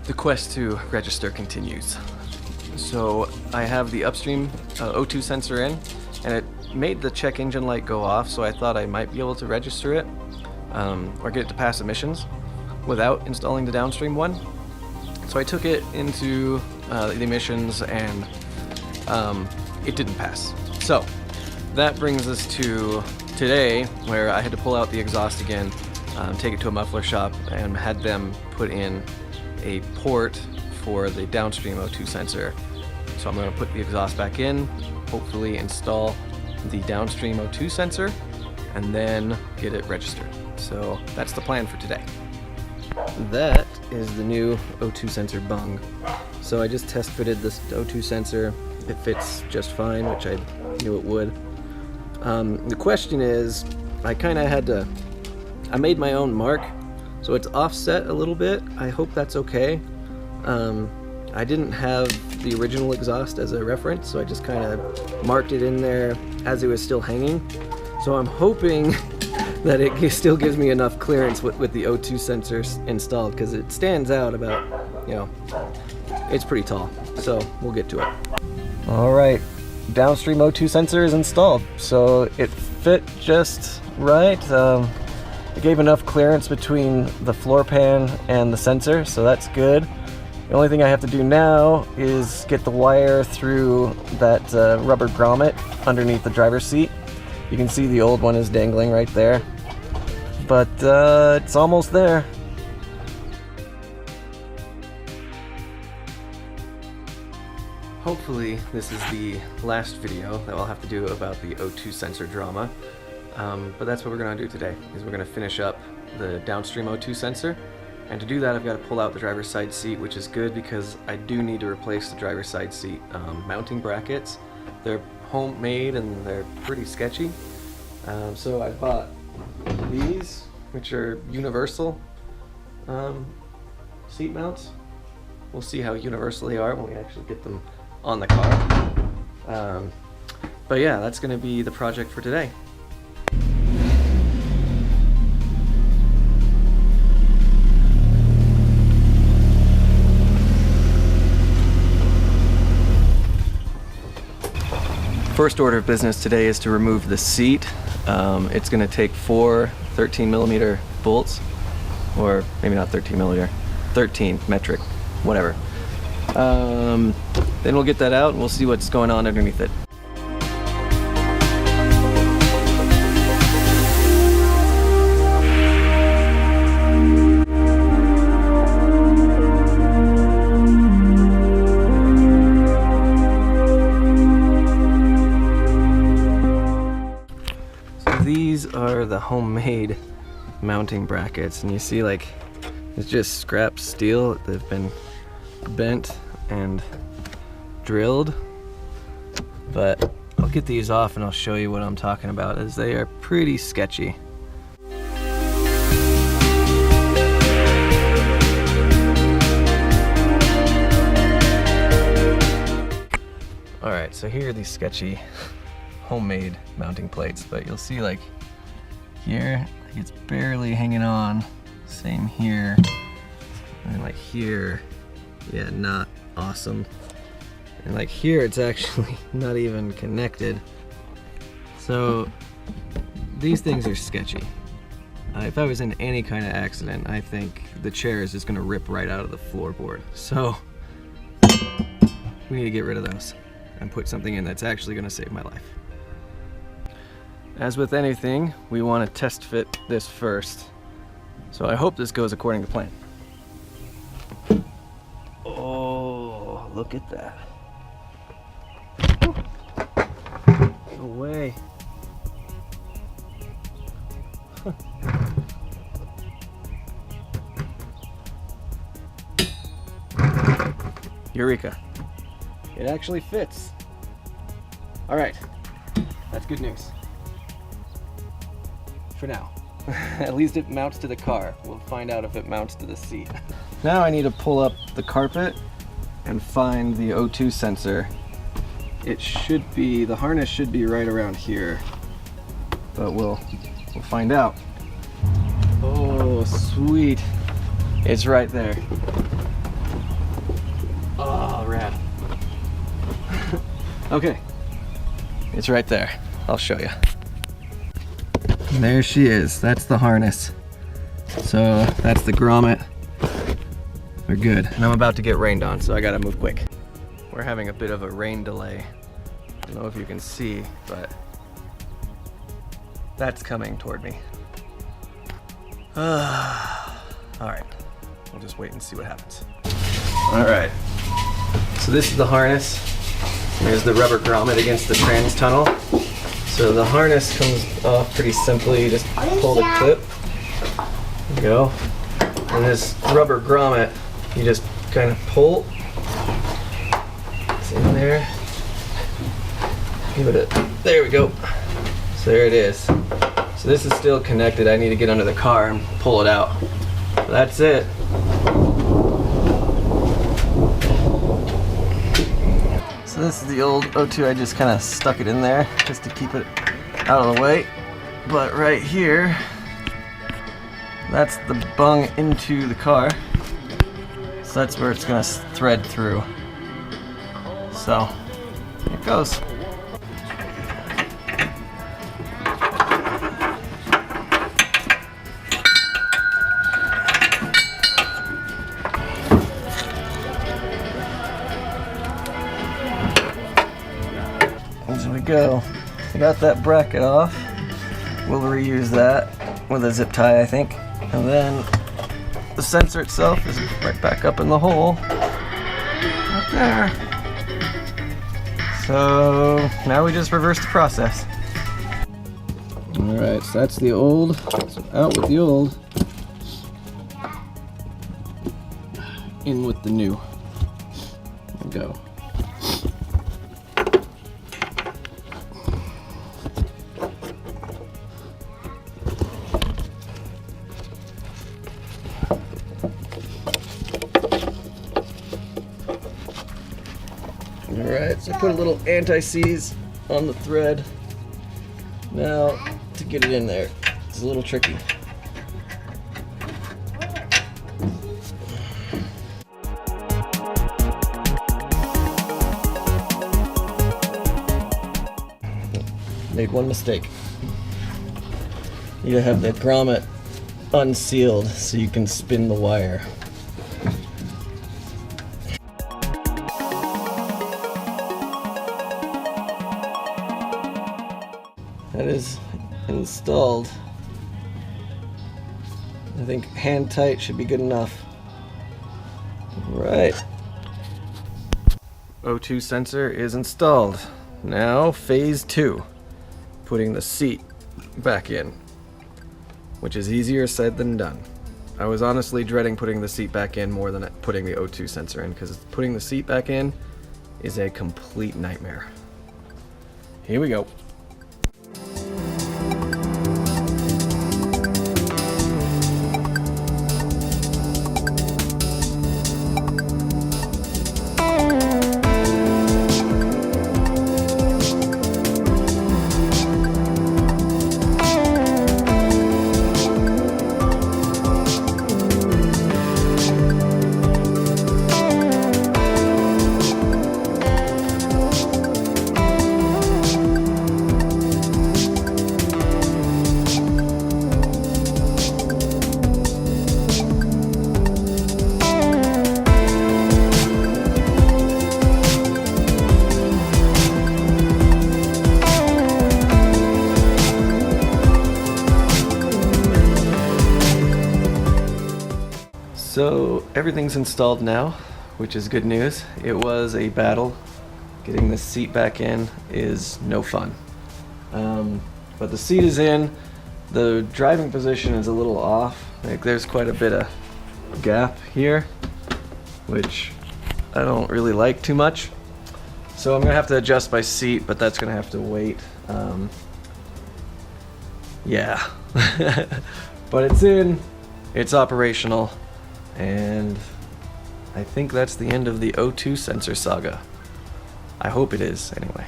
The quest to register continues. So I have the upstream O2 sensor in, and it made the check engine light go off, so I thought I might be able to register it or get it to pass emissions without installing the downstream one. So I took it into the emissions, and it didn't pass. So that brings us to today, where I had to pull out the exhaust again, take it to a muffler shop, and had them put in a port for the downstream O2 sensor. So I'm going to put the exhaust back in, hopefully install the downstream O2 sensor, and then get it registered. So that's the plan for today. That is the new O2 sensor bung. So I just test fitted this O2 sensor. It fits just fine, which I knew it would. The question is, I made my own mark, so it's offset a little bit. I hope that's okay. I didn't have the original exhaust as a reference, so I just kind of marked it in there as it was still hanging. So I'm hoping that it still gives me enough clearance with the O2 sensors installed, because it stands out about, it's pretty tall. So we'll get to it. All right, downstream O2 sensor is installed. So it fit just right. It gave enough clearance between the floor pan and the sensor, so that's good. The only thing I have to do now is get the wire through that rubber grommet underneath the driver's seat. You can see the old one is dangling right there, but it's almost there. Hopefully this is the last video that I'll have to do about the O2 sensor drama, but that's what we're going to do today, is we're going to finish up the downstream O2 sensor. And to do that, I've got to pull out the driver's side seat, which is good because I do need to replace the driver's side seat mounting brackets. They're homemade and they're pretty sketchy. So I bought these, which are universal seat mounts. We'll see how universal they are when we actually get them on the car. But yeah, that's going to be the project for today. First order of business today is to remove the seat. It's going to take 4 13mm bolts, or maybe not 13mm, 13 metric, whatever. Then we'll get that out and we'll see what's going on underneath it. These are the homemade mounting brackets, and you see, like, it's just scrap steel. They've been bent and drilled, but I'll get these off and I'll show you what I'm talking about, as they are pretty sketchy. Alright, so here are these sketchy homemade mounting plates, but you'll see, like, here, like, it's barely hanging on. Same here, and like here, yeah, not awesome. And like here, it's actually not even connected. So these things are sketchy. If I was in any kind of accident, I think the chair is just gonna rip right out of the floorboard. So we need to get rid of those and put something in that's actually gonna save my life. As with anything, we want to test fit this first. So I hope this goes according to plan. Oh, look at that. No way. Eureka. It actually fits. All right, that's good news. For now. At least it mounts to the car. We'll find out if it mounts to the seat. Now I need to pull up the carpet and find the O2 sensor. It should be, the harness should be right around here, but we'll find out. Oh, sweet. It's right there. Okay, it's right there. I'll show you. There she is. That's the harness. So that's the grommet. We're good. And I'm about to get rained on, so I gotta move quick. We're having a bit of a rain delay. I don't know if you can see, but that's coming toward me. Alright, we'll just wait and see what happens. Alright, so this is the harness. There's the rubber grommet against the trans tunnel. So the harness comes off pretty simply. You just pull the clip. There you go. And this rubber grommet, you just kind of pull. It's in there. Give it a, there we go. So there it is. So this is still connected. I need to get under the car and pull it out. That's it. So this is the old O2. I just kind of stuck it in there just to keep it out of the way. But right here, that's the bung into the car. So that's where it's gonna thread through. So here it goes. As we go, we got that bracket off. We'll reuse that with a zip tie, I think. And then the sensor itself is right back up in the hole. Right there. So now we just reverse the process. Alright, so that's the old. So out with the old. In with the new. There we go. Alright, so I put a little anti-seize on the thread. Now, to get it in there, it's a little tricky. Made one mistake. You have the grommet unsealed so you can spin the wire. That is installed. I think hand tight should be good enough. Right. O2 sensor is installed. Now phase 2. Putting the seat back in. Which is easier said than done. I was honestly dreading putting the seat back in more than putting the O2 sensor in, because putting the seat back in is a complete nightmare. Here we go. So everything's installed now, which is good news. It was a battle. Getting this seat back in is no fun. But the seat is in. The driving position is a little off. Like, there's quite a bit of gap here, which I don't really like too much. So I'm gonna have to adjust my seat, but that's gonna have to wait. Yeah. But it's in, it's operational. And I think that's the end of the O2 sensor saga. I hope it is, anyway.